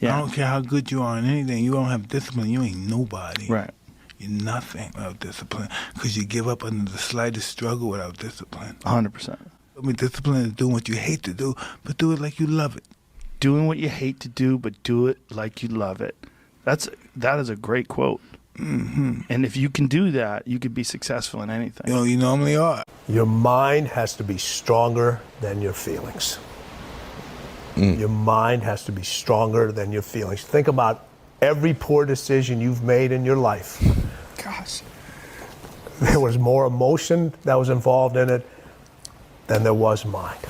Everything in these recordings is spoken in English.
Yeah. I don't care how good you are in anything. You don't have discipline, you ain't nobody. Right. You're nothing without discipline because you give up under the slightest struggle without discipline. 100%. I mean, discipline is doing what you hate to do, but do it like you love it. Doing what you hate to do, but do it like you love it. That is a great quote. Mm-hmm. And if you can do that, you could be successful in anything. You know, you normally are. Your mind has to be stronger than your feelings. Your mind has to be stronger than your feelings. Think about every poor decision you've made in your life. Gosh. There was more emotion that was involved in it than there was mind.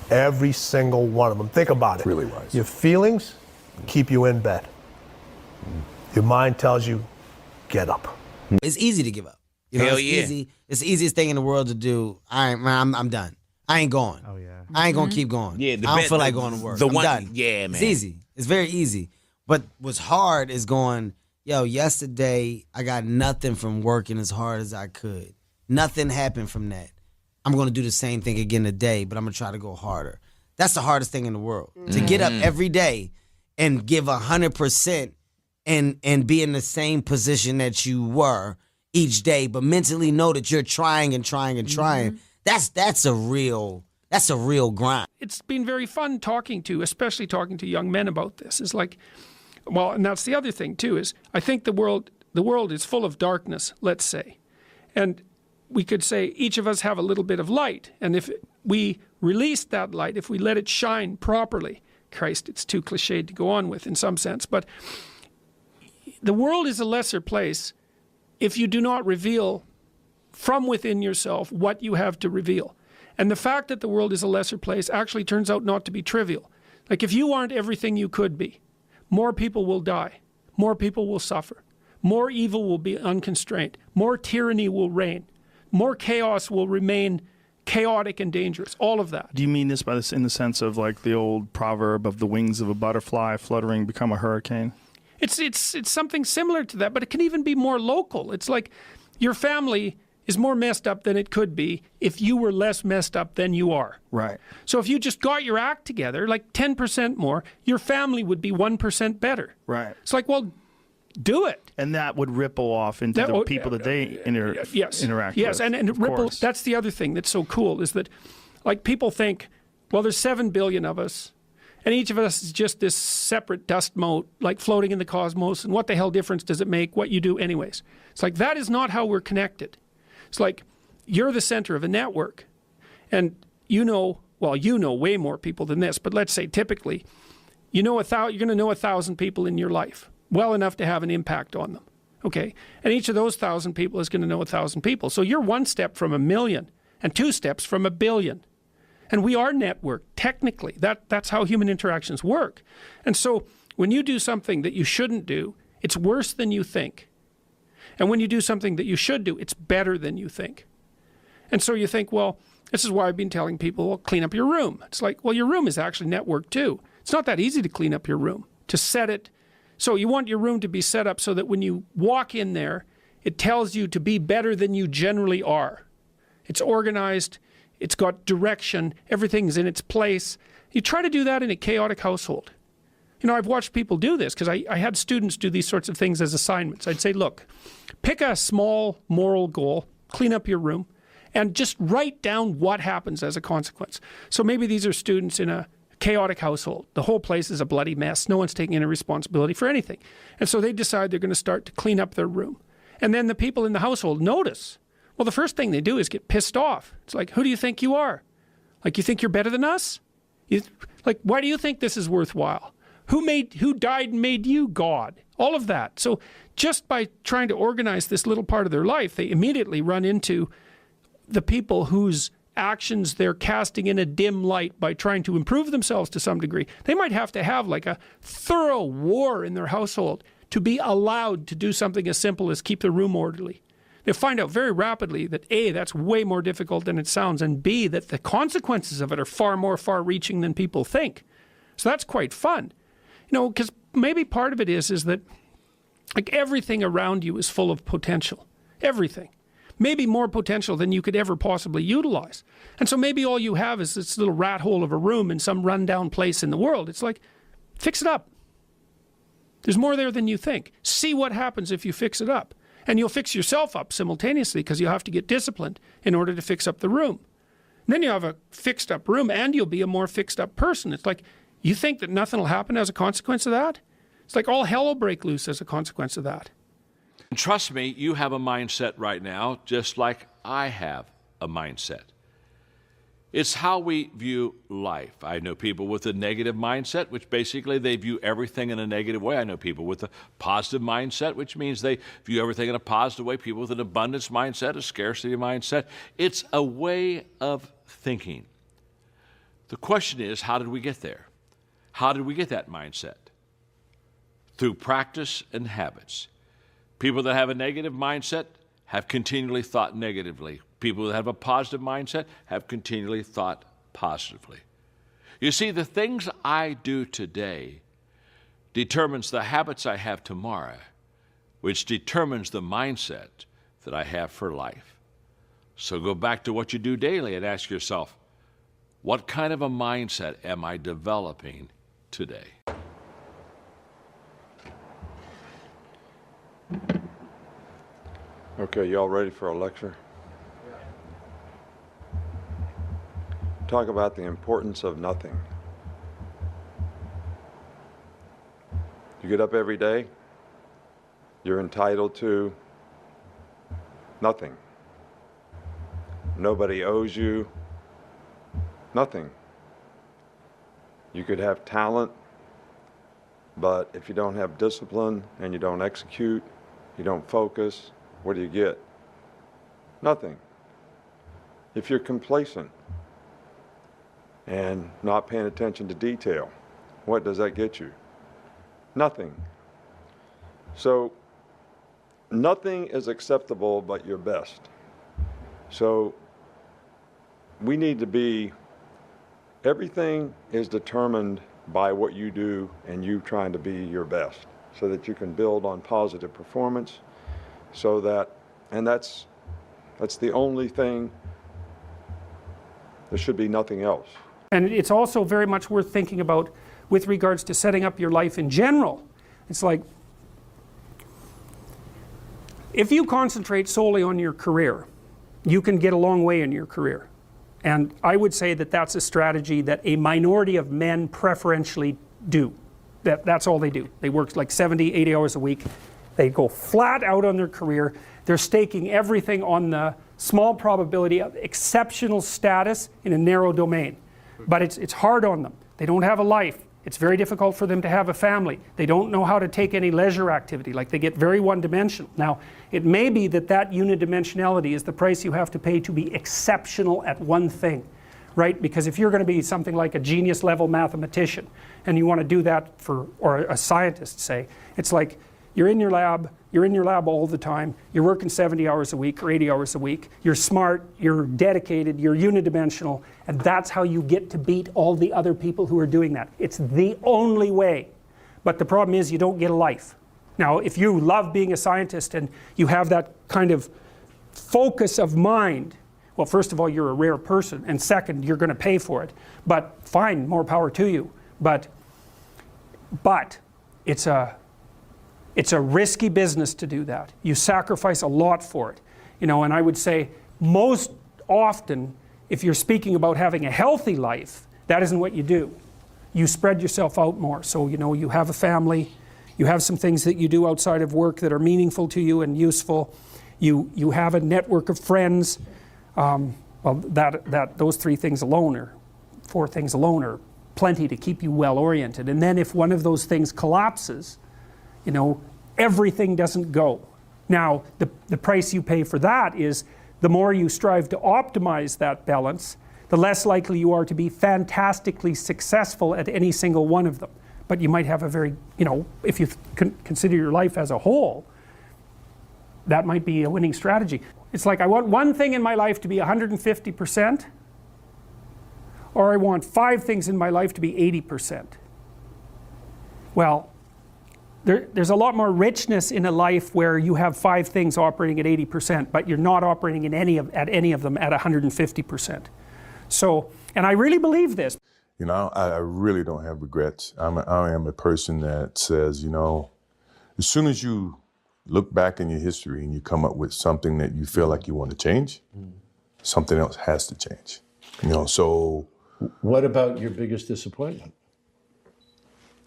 Every single one of them. Think about it. Really wise. Your feelings keep you in bed. Your mind tells you, get up. It's easy to give up. You know, Hell it's yeah. easy. It's the easiest thing in the world to do. I'm done. I ain't going. Oh, yeah. I ain't gonna keep going. Yeah, I don't feel like going to work. I'm done. Yeah, man. It's easy. It's very easy. But what's hard is going, yesterday I got nothing from working as hard as I could. Nothing happened from that. I'm going to do the same thing again today, but I'm going to try to go harder. That's the hardest thing in the world. To get up every day and give 100% and be in the same position that you were each day, but mentally know that you're trying and trying and trying. That's a real grind. It's been very fun especially talking to young men about this. It's like, well, and that's the other thing too, is I think the world is full of darkness, let's say. And we could say each of us have a little bit of light. And if we release that light, if we let it shine properly, Christ, it's too cliched to go on with in some sense, but the world is a lesser place if you do not reveal from within yourself what you have to reveal. And the fact that the world is a lesser place actually turns out not to be trivial. Like if you aren't everything you could be, more people will die, more people will suffer, more evil will be unconstrained, more tyranny will reign, more chaos will remain chaotic and dangerous, all of that. Do you mean this in the sense of like the old proverb of the wings of a butterfly fluttering become a hurricane? It's something similar to that, but it can even be more local. It's like your family is more messed up than it could be if you were less messed up than you are. Right. So if you just got your act together, like 10% more, your family would be 1% better. Right. It's like, well, do it. And that would ripple off into the people that they interact with. Yes, and ripple, course. that's the other thing that's so cool is that, like, people think, well, there's 7 billion of us, and each of us is just this separate dust mote, like floating in the cosmos, and what the hell difference does it make what you do anyways? It's like, that is not how we're connected. It's like, you're the center of a network, and you know way more people than this, but let's say typically, you're going to know 1,000 people in your life, well enough to have an impact on them, okay? And each of those 1,000 people is going to know 1,000 people. So you're one step from 1,000,000 and 2 steps from 1,000,000,000. And we are networked, technically. That's how human interactions work. And so when you do something that you shouldn't do, it's worse than you think. And when you do something that you should do, it's better than you think. And so you think, well, this is why I've been telling people, well, clean up your room. It's like, well, your room is actually networked too. It's not that easy to clean up your room, to set it. So you want your room to be set up so that when you walk in there, it tells you to be better than you generally are. It's organized, it's got direction, everything's in its place. You try to do that in a chaotic household. You know, I've watched people do this because I had students do these sorts of things as assignments. I'd say, look, pick a small moral goal, clean up your room, and just write down what happens as a consequence. So maybe these are students in a chaotic household. The whole place is a bloody mess. No one's taking any responsibility for anything. And so they decide they're going to start to clean up their room. And then the people in the household notice. Well, the first thing they do is get pissed off. It's like, who do you think you are? Like, you think you're better than us? Why do you think this is worthwhile? Who died and made you God? All of that. So just by trying to organize this little part of their life, they immediately run into the people whose actions they're casting in a dim light by trying to improve themselves to some degree. They might have to have like a thorough war in their household to be allowed to do something as simple as keep the room orderly. They'll find out very rapidly that A, that's way more difficult than it sounds, and B, that the consequences of it are far more far-reaching than people think. So that's quite fun. You know, because maybe part of it is that like everything around you is full of potential. Everything. Maybe more potential than you could ever possibly utilize. And so maybe all you have is this little rat hole of a room in some rundown place in the world. It's like, fix it up. There's more there than you think. See what happens if you fix it up. And you'll fix yourself up simultaneously because you have to get disciplined in order to fix up the room. And then you have a fixed up room and you'll be a more fixed up person. It's like, you think that nothing will happen as a consequence of that? It's like all hell will break loose as a consequence of that. And trust me, you have a mindset right now, just like I have a mindset. It's how we view life. I know people with a negative mindset, which basically they view everything in a negative way. I know people with a positive mindset, which means they view everything in a positive way. People with an abundance mindset, a scarcity mindset. It's a way of thinking. The question is, how did we get there? How did we get that mindset? Through practice and habits. People that have a negative mindset have continually thought negatively. People that have a positive mindset have continually thought positively. You see, the things I do today determines the habits I have tomorrow, which determines the mindset that I have for life. So go back to what you do daily and ask yourself, what kind of a mindset am I developing today? Okay, y'all ready for a lecture? Talk about the importance of nothing. You get up every day, you're entitled to nothing. Nobody owes you nothing. You could have talent, but if you don't have discipline and you don't execute, you don't focus, what do you get? Nothing. If you're complacent and not paying attention to detail, what does that get you? Nothing. So nothing is acceptable but your best. So we need to be, everything is determined by what you do and you trying to be your best so that you can build on positive performance so that, and that's the only thing, there should be nothing else. And it's also very much worth thinking about with regards to setting up your life in general. It's like, if you concentrate solely on your career, you can get a long way in your career. And I would say that that's a strategy that a minority of men preferentially do. That's all they do. They work like 70, 80 hours a week. They go flat out on their career. They're staking everything on the small probability of exceptional status in a narrow domain. But it's hard on them. They don't have a life. It's very difficult for them to have a family. They don't know how to take any leisure activity. Like, they get very one-dimensional. Now, it may be that that unidimensionality is the price you have to pay to be exceptional at one thing, right? Because if you're going to be something like a genius level mathematician and you want to do that for, or a scientist, say, it's like you're in your lab all the time, you're working 70 hours a week or 80 hours a week, you're smart, you're dedicated, you're unidimensional, and that's how you get to beat all the other people who are doing that. It's the only way. But the problem is you don't get a life. Now, if you love being a scientist and you have that kind of focus of mind, well, first of all, you're a rare person, and second, you're going to pay for it. But fine, more power to you. But it's a risky business to do that. You sacrifice a lot for it. You know, and I would say most often, if you're speaking about having a healthy life, that isn't what you do. You spread yourself out more. So, you know, you have a family, you have some things that you do outside of work that are meaningful to you and useful. You have a network of friends. Well, those 3 things alone, or 4 things alone, are plenty to keep you well oriented. And then if one of those things collapses, you know, everything doesn't go. Now, the price you pay for that is the more you strive to optimize that balance, the less likely you are to be fantastically successful at any single one of them. But you might have a very, you know, if you consider your life as a whole, that might be a winning strategy. It's like, I want one thing in my life to be 150%, or I want 5 things in my life to be 80%. Well, there's a lot more richness in a life where you have 5 things operating at 80%, but you're not operating at any of them at 150%. So, and I really believe this. You know, I really don't have regrets. I am a person that says, you know, as soon as you look back in your history and you come up with something that you feel like you want to change, something else has to change. So what about your biggest disappointment?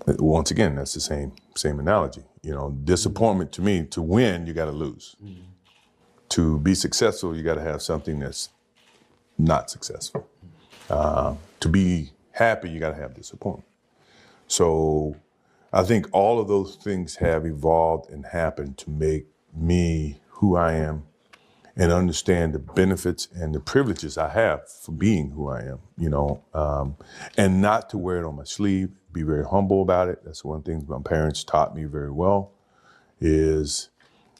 Once again, that's the same analogy. Disappointment to me, to win, you got to lose. To be successful, you got to have something that's not successful. To be happy, you got to have disappointment. So I think all of those things have evolved and happened to make me who I am and understand the benefits and the privileges I have for being who I am, and not to wear it on my sleeve, be very humble about it. That's one thing my parents taught me very well is,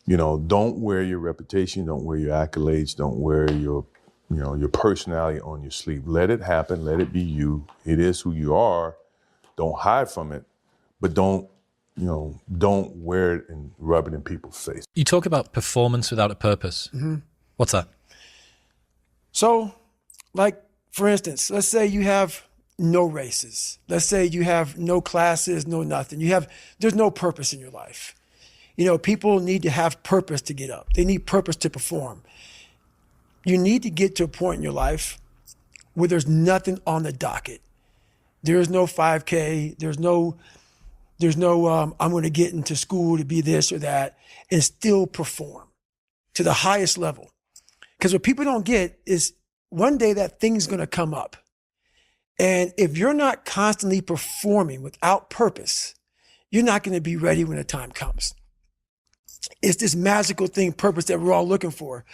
don't wear your reputation, don't wear your accolades, don't wear your personality on your sleeve. Let it happen, let it be you. It is who you are. Don't hide from it, but don't wear it and rub it in people's face. You talk about performance without a purpose. Mm-hmm. What's that? So, like, for instance, let's say you have no races. Let's say you have no classes, no nothing. There's no purpose in your life. People need to have purpose to get up. They need purpose to perform. You need to get to a point in your life where there's nothing on the docket. There's no 5K. There's no I'm going to get into school to be this or that and still perform to the highest level. Because what people don't get is one day that thing's going to come up. And if you're not constantly performing without purpose, you're not going to be ready when the time comes. It's this magical thing, purpose, that we're all looking for.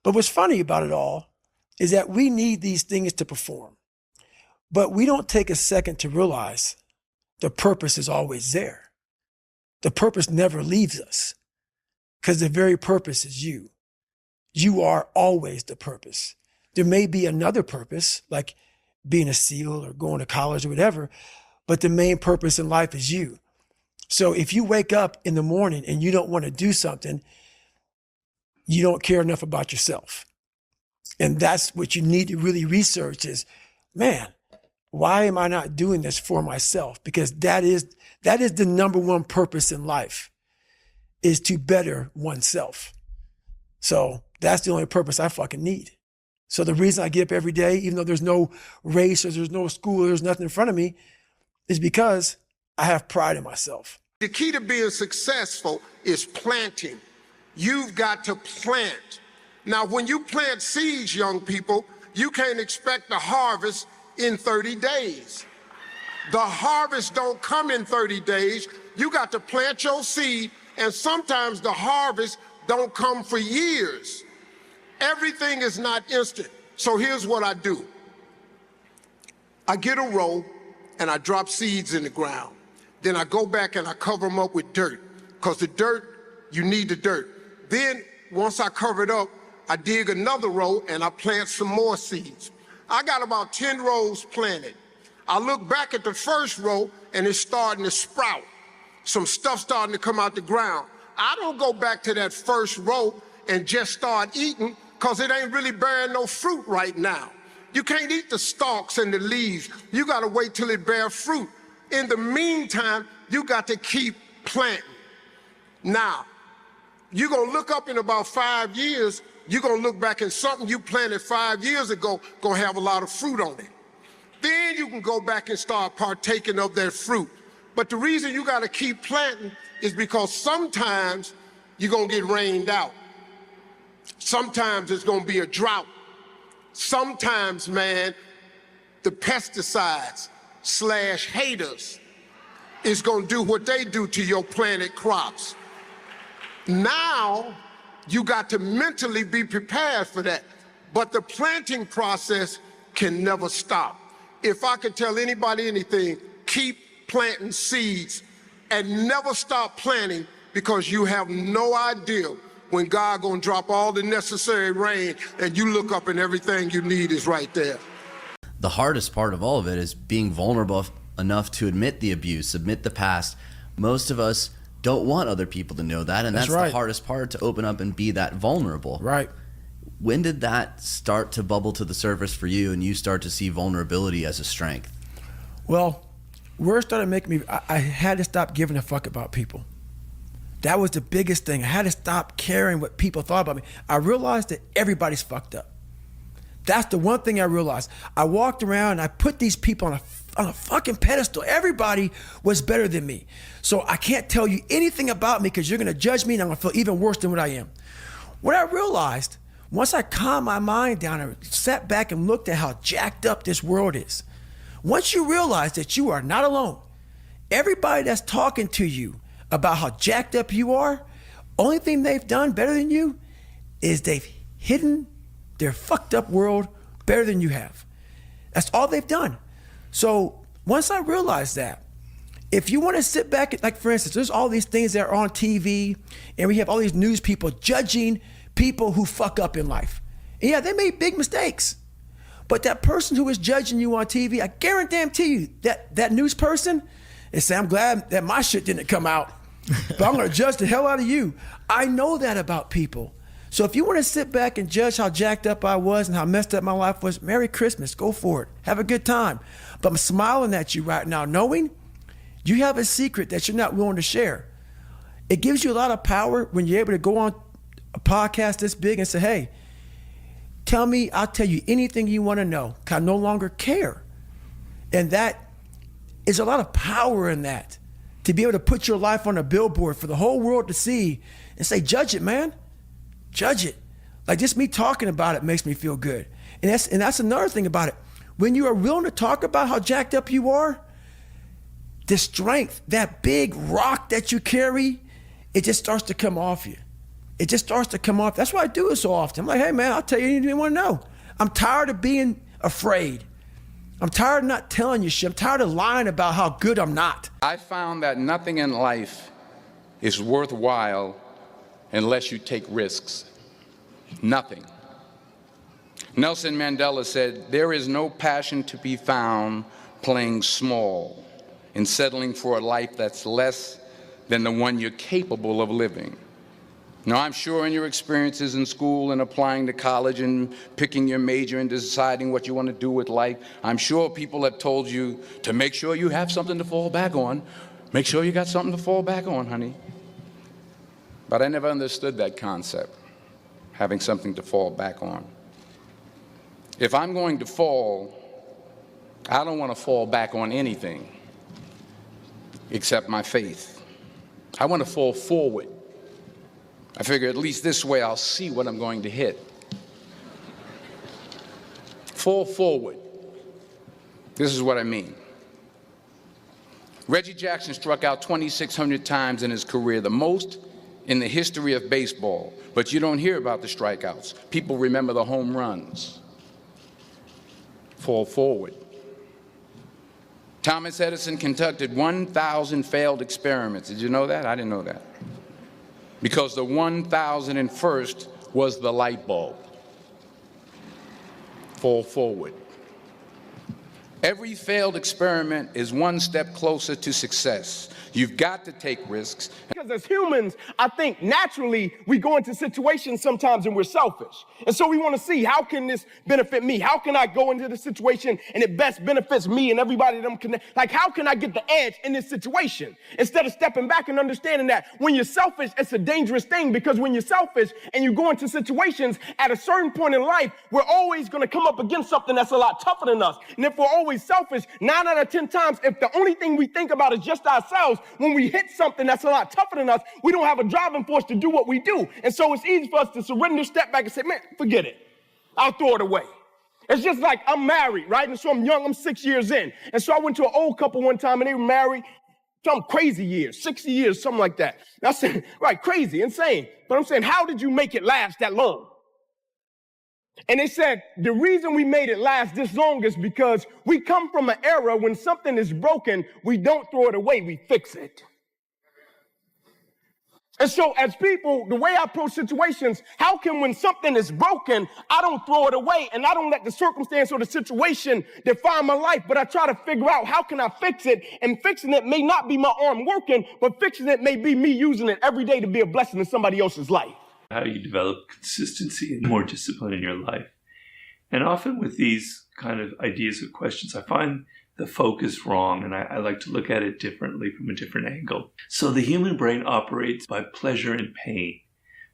But what's funny about it all is that we need these things to perform. But we don't take a second to realize the purpose is always there. The purpose never leaves us because the very purpose is you. You are always the purpose. There may be another purpose, like being a SEAL or going to college or whatever, but the main purpose in life is you. So if you wake up in the morning and you don't want to do something, you don't care enough about yourself. And that's what you need to really research is, man, why am I not doing this for myself? Because that is the number one purpose in life, is to better oneself. So that's the only purpose I fucking need. So the reason I get up every day, even though there's no race or there's no school, or there's nothing in front of me, is because I have pride in myself. The key to being successful is planting. You've got to plant. Now, when you plant seeds, young people, you can't expect the harvest in 30 days. The harvest don't come in 30 days. You got to plant your seed, and sometimes the harvest don't come for years. Everything is not instant. So here's what I do. I get a row and I drop seeds in the ground. Then I go back and I cover them up with dirt, because the dirt, you need the dirt. Then once I cover it up, I dig another row and I plant some more seeds. I got about 10 rows planted. I look back at the first row and it's starting to sprout. Some stuff starting to come out the ground. I don't go back to that first row and just start eating, because it ain't really bearing no fruit right now. You can't eat the stalks and the leaves. You got to wait till it bears fruit. In the meantime, you got to keep planting. Now, you're going to look up in about 5 years, you're going to look back and something you planted 5 years ago going to have a lot of fruit on it. Then you can go back and start partaking of that fruit. But the reason you got to keep planting is because sometimes you're going to get rained out. Sometimes it's going to be a drought. Sometimes, man, the pesticides / haters is going to do what they do to your planted crops. Now, you got to mentally be prepared for that. But the planting process can never stop. If I could tell anybody anything, keep planting seeds and never stop planting, because you have no idea when God gonna drop all the necessary rain and you look up and everything you need is right there. The hardest part of all of it is being vulnerable enough to admit the abuse, admit the past. Most of us don't want other people to know that, and that's right. The hardest part, to open up and be that vulnerable. Right. When did that start to bubble to the surface for you and you start to see vulnerability as a strength? Well, where it started making me, I had to stop giving a fuck about people. That was the biggest thing. I had to stop caring what people thought about me. I realized that everybody's fucked up. That's the one thing I realized. I walked around and I put these people on a fucking pedestal. Everybody was better than me. So I can't tell you anything about me because you're gonna judge me and I'm gonna feel even worse than what I am. What I realized, once I calmed my mind down and sat back and looked at how jacked up this world is, once you realize that you are not alone, everybody that's talking to you about how jacked up you are, only thing they've done better than you is they've hidden their fucked up world better than you have. That's all they've done. So once I realized that, if you want to sit back, like for instance, there's all these things that are on TV and we have all these news people judging people who fuck up in life. And yeah, they made big mistakes. But that person who is judging you on TV, I guarantee you that news person is saying, I'm glad that my shit didn't come out, but I'm gonna judge the hell out of you. I know that about people. So if you want to sit back and judge how jacked up I was and how messed up my life was, Merry Christmas, go for it. Have a good time. But I'm smiling at you right now, knowing you have a secret that you're not willing to share. It gives you a lot of power when you're able to go on a podcast this big and say, hey, tell me, I'll tell you anything you want to know, 'cause I no longer care. And that is a lot of power in that, to be able to put your life on a billboard for the whole world to see and say, judge it, man. Judge it. Like just me talking about it makes me feel good. And that's another thing about it. When you are willing to talk about how jacked up you are, the strength, that big rock that you carry, it just starts to come off you. It just starts to come off. That's why I do it so often. I'm like, hey man, I'll tell you anything you want to know. I'm tired of being afraid. I'm tired of not telling you shit. I'm tired of lying about how good I'm not. I found that nothing in life is worthwhile unless you take risks. Nothing. Nelson Mandela said, there is no passion to be found playing small and settling for a life that's less than the one you're capable of living. Now, I'm sure in your experiences in school and applying to college and picking your major and deciding what you want to do with life, I'm sure people have told you to make sure you have something to fall back on. Make sure you got something to fall back on, honey. But I never understood that concept, having something to fall back on. If I'm going to fall, I don't want to fall back on anything except my faith. I want to fall forward. I figure at least this way I'll see what I'm going to hit. Fall forward. This is what I mean. Reggie Jackson struck out 2,600 times in his career, the most in the history of baseball. But you don't hear about the strikeouts. People remember the home runs. Fall forward. Thomas Edison conducted 1,000 failed experiments. Did you know that? I didn't know that. Because the 1,001st was the light bulb. Fall forward. Every failed experiment is one step closer to success. You've got to take risks. Because as humans, I think naturally we go into situations sometimes and we're selfish. And so we want to see, how can this benefit me? How can I go into the situation and it best benefits me and everybody that I'm connected? Like, how can I get the edge in this situation? Instead of stepping back and understanding that when you're selfish, it's a dangerous thing, because when you're selfish and you go into situations at a certain point in life, we're always going to come up against something that's a lot tougher than us. And if we're always selfish, 9 out of 10 times, if the only thing we think about is just ourselves, when we hit something that's a lot tougher than us, we don't have a driving force to do what we do. And so it's easy for us to surrender, step back and say, man, forget it. I'll throw it away. It's just like I'm married, right? And so I'm young, I'm 6 years in. And so I went to an old couple one time and they were married some crazy years, 60 years, something like that. And I said, right, crazy, insane. But I'm saying, how did you make it last that long? And they said, the reason we made it last this long is because we come from an era when something is broken, we don't throw it away, we fix it. And so as people, the way I approach situations, how can when something is broken, I don't throw it away and I don't let the circumstance or the situation define my life, but I try to figure out how can I fix it, and fixing it may not be my arm working, but fixing it may be me using it every day to be a blessing in somebody else's life. How do you develop consistency and more discipline in your life? And often with these kind of ideas or questions, I find the focus wrong, and I like to look at it differently from a different angle. So the human brain operates by pleasure and pain.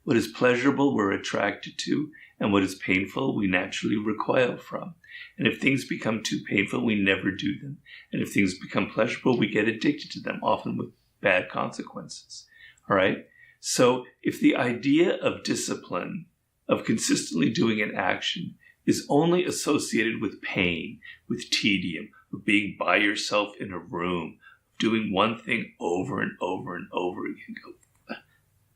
What is pleasurable, we're attracted to, and what is painful, we naturally recoil from. And if things become too painful, we never do them. And if things become pleasurable, we get addicted to them, often with bad consequences. All right? So if the idea of discipline, of consistently doing an action, is only associated with pain, with tedium, of being by yourself in a room, doing one thing over and over and over again,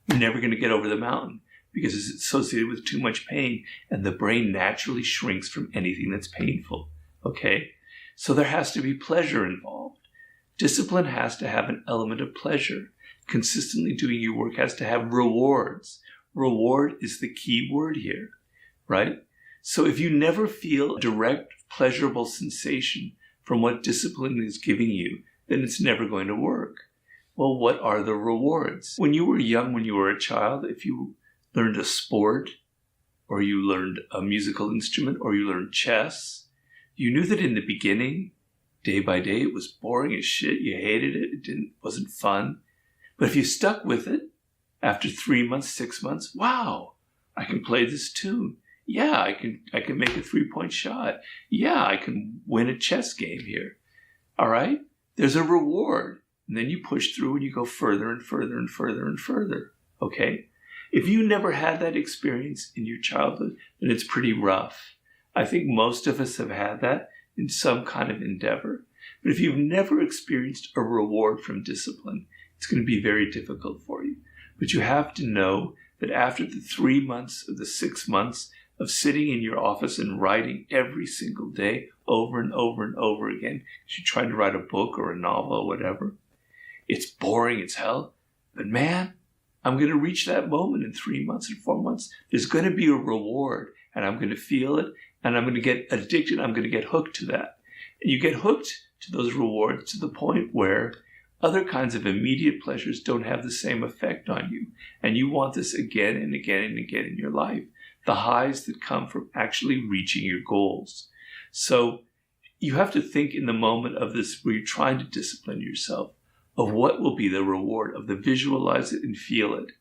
you're never going to get over the mountain because it's associated with too much pain, and the brain naturally shrinks from anything that's painful. Okay? So there has to be pleasure involved. Discipline has to have an element of pleasure. Consistently doing your work has to have rewards. Reward is the key word here, right? So if you never feel a direct, pleasurable sensation from what discipline is giving you, then it's never going to work. Well, what are the rewards? When you were young, when you were a child, if you learned a sport, or you learned a musical instrument, or you learned chess, you knew that in the beginning, day by day, it was boring as shit. You hated it. It wasn't fun. But if you stuck with it, after 3 months, 6 months, wow, I can play this tune. Yeah, I can make a 3-point shot. Yeah, I can win a chess game here. All right? There's a reward. And then you push through and you go further and further and further and further. Okay? If you never had that experience in your childhood, then it's pretty rough. I think most of us have had that in some kind of endeavor. But if you've never experienced a reward from discipline, it's going to be very difficult for you. But you have to know that after the 3 months or the 6 months of sitting in your office and writing every single day over and over and over again, because you're trying to write a book or a novel or whatever, it's boring as hell. But man, I'm going to reach that moment in 3 months and 4 months. There's going to be a reward, and I'm going to feel it, and I'm going to get addicted. I'm going to get hooked to that. And you get hooked to those rewards to the point where other kinds of immediate pleasures don't have the same effect on you. And you want this again and again and again in your life. The highs that come from actually reaching your goals. So you have to think in the moment of this where you're trying to discipline yourself of what will be the reward, of the visualize it and feel it.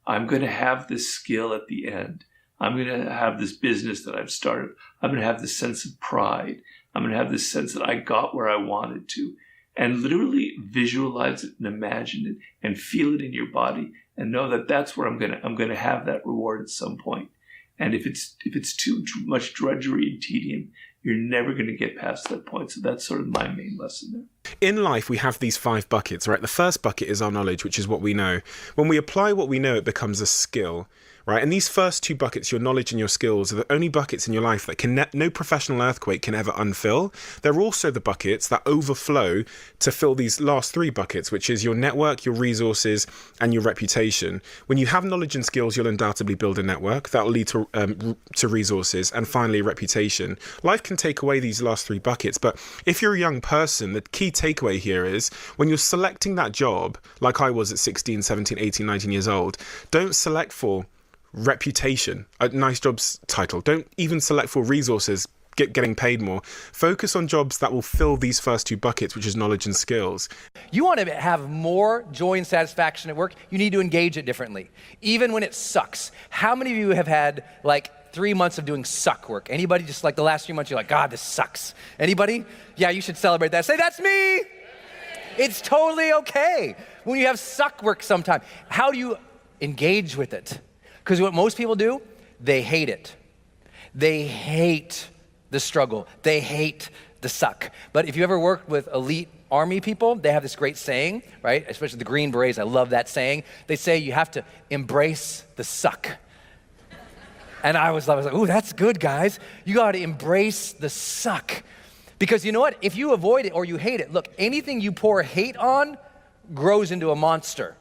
I'm going to have this skill at the end. I'm going to have this business that I've started. I'm going to have this sense of pride. I'm going to have this sense that I got where I wanted to. And literally visualize it and imagine it and feel it in your body and know that that's where I'm going to have that reward at some point. And if it's too much drudgery and tedium, you're never going to get past that point. So that's sort of my main lesson there. In life, we have these 5 buckets, right? The first bucket is our knowledge, which is what we know. When we apply what we know, it becomes a skill, right? And these first 2 buckets, your knowledge and your skills, are the only buckets in your life that no professional earthquake can ever unfill. They're also the buckets that overflow to fill these last 3 buckets, which is your network, your resources, and your reputation. When you have knowledge and skills, you'll undoubtedly build a network. That will lead to resources, and finally, reputation. Life can take away these last 3 buckets, but if you're a young person, the key takeaway here is when you're selecting that job, like I was at 16, 17, 18, 19 years old, don't select for reputation, a nice jobs title. Don't even select for resources, getting paid more. Focus on jobs that will fill these first 2 buckets, which is knowledge and skills. You want to have more joy and satisfaction at work, you need to engage it differently, even when it sucks. How many of you have had like 3 months of doing suck work? Anybody? Just like the last 3 months, you're like, God, this sucks. Anybody? Yeah, you should celebrate that. Say, that's me. It's totally okay when you have suck work sometime. How do you engage with it? Because what most people do, they hate it. They hate the struggle. They hate the suck. But if you ever worked with elite army people, they have this great saying, right? Especially the Green Berets, I love that saying. They say you have to embrace the suck. And I was like, ooh, that's good, guys. You got to embrace the suck. Because you know what? If you avoid it or you hate it, look, anything you pour hate on grows into a monster.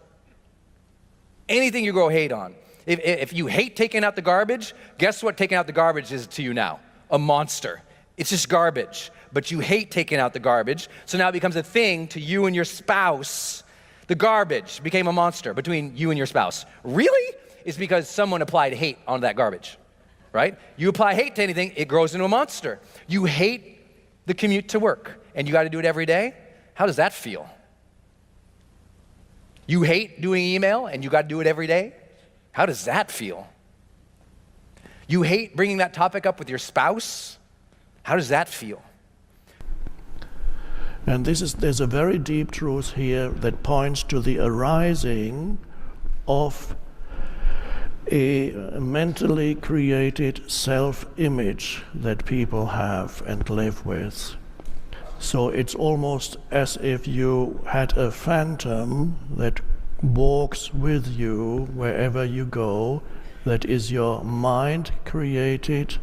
Anything you grow hate on. If you hate taking out the garbage, guess what taking out the garbage is to you now? A monster. It's just garbage. But you hate taking out the garbage, so now it becomes a thing to you and your spouse. The garbage became a monster between you and your spouse. Really? It's because someone applied hate on that garbage, right? You apply hate to anything, it grows into a monster. You hate the commute to work. and you got to do it every day? How does that feel? You hate doing email and you got to do it every day? How does that feel? You hate bringing that topic up with your spouse? How does that feel? And there's a very deep truth here that points to the arising of a mentally created self-image that people have and live with. So it's almost as if you had a phantom that walks with you wherever you go, that is your mind-created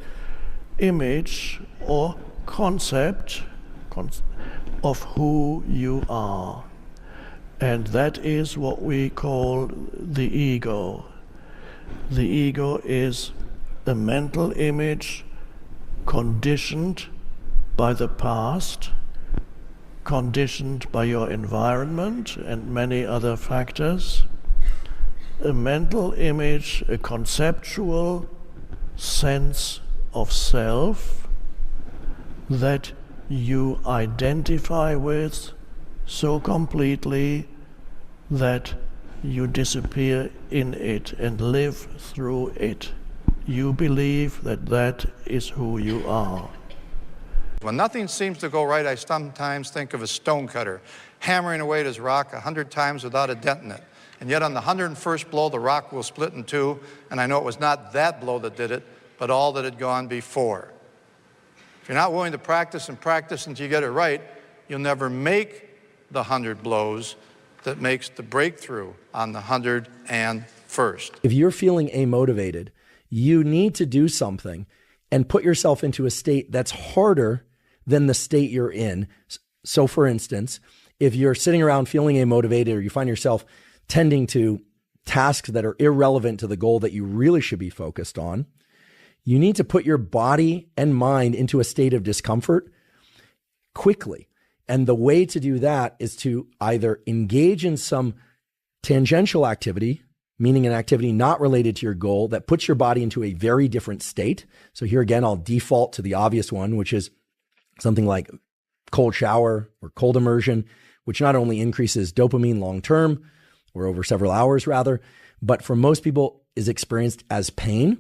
image or concept of who you are. And that is what we call the ego. The ego is a mental image conditioned by the past, conditioned by your environment and many other factors. A mental image, a conceptual sense of self that you identify with so completely that you disappear in it and live through it. You believe that that is who you are. When nothing seems to go right, I sometimes think of a stonecutter hammering away at his rock 100 times without a dent in it. And yet on the 101st blow, the rock will split in two, and I know it was not that blow that did it, but all that had gone before. If you're not willing to practice and practice until you get it right, you'll never make the 100 blows that makes the breakthrough on the 101st. If you're feeling amotivated, you need to do something and put yourself into a state that's harder than the state you're in. So for instance, if you're sitting around feeling amotivated or you find yourself tending to tasks that are irrelevant to the goal that you really should be focused on, you need to put your body and mind into a state of discomfort quickly. And the way to do that is to either engage in some tangential activity, meaning an activity not related to your goal that puts your body into a very different state. So here again, I'll default to the obvious one, which is something like cold shower or cold immersion, which not only increases dopamine long-term, or over several hours rather, but for most people is experienced as pain.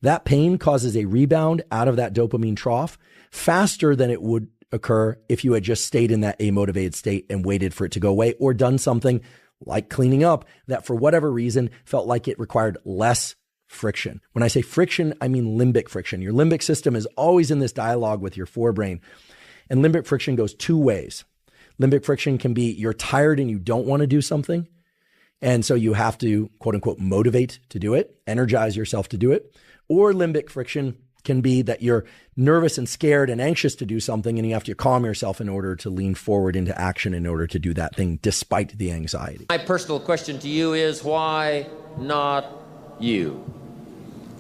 That pain causes a rebound out of that dopamine trough faster than it would occur if you had just stayed in that amotivated state and waited for it to go away, or done something like cleaning up that for whatever reason felt like it required less friction. When I say friction, I mean limbic friction. Your limbic system is always in this dialogue with your forebrain. And limbic friction goes two ways. Limbic friction can be you're tired and you don't want to do something, and so you have to, quote unquote, motivate to do it, energize yourself to do it. Or limbic friction can be that you're nervous and scared and anxious to do something, and you have to calm yourself in order to lean forward into action in order to do that thing despite the anxiety. My personal question to you is, why not you?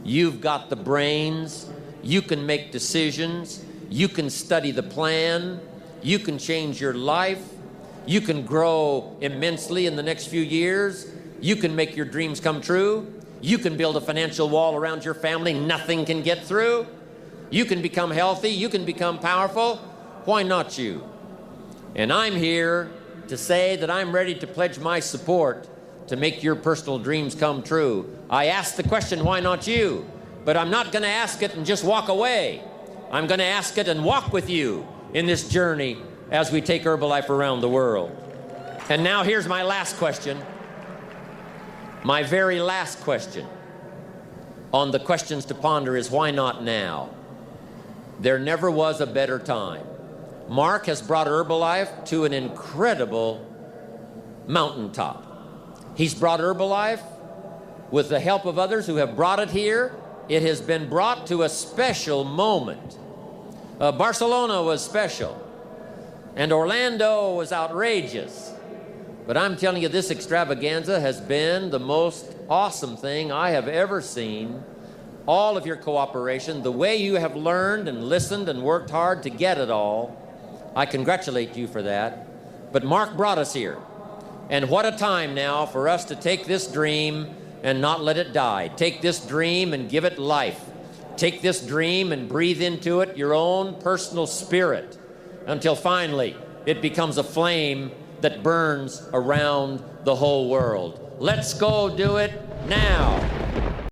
You've got the brains, you can make decisions, you can study the plan, you can change your life, you can grow immensely in the next few years, you can make your dreams come true, you can build a financial wall around your family nothing can get through, you can become healthy, you can become powerful. Why not you? And I'm here to say that I'm ready to pledge my support to make your personal dreams come true. I asked the question, why not you? But I'm not going to ask it and just walk away. I'm going to ask it and walk with you in this journey as we take Herbalife around the world. And now here's my last question. My very last question on the questions to ponder is, why not now? There never was a better time. Mark has brought Herbalife to an incredible mountaintop. He's brought Herbalife with the help of others who have brought it here. It has been brought to a special moment. Barcelona was special, and Orlando was outrageous. But I'm telling you, this extravaganza has been the most awesome thing I have ever seen. All of your cooperation, the way you have learned and listened and worked hard to get it all, I congratulate you for that. But Mark brought us here. And what a time now for us to take this dream and not let it die. Take this dream and give it life. Take this dream and breathe into it your own personal spirit. until finally it becomes a flame that burns around the whole world. Let's go do it now.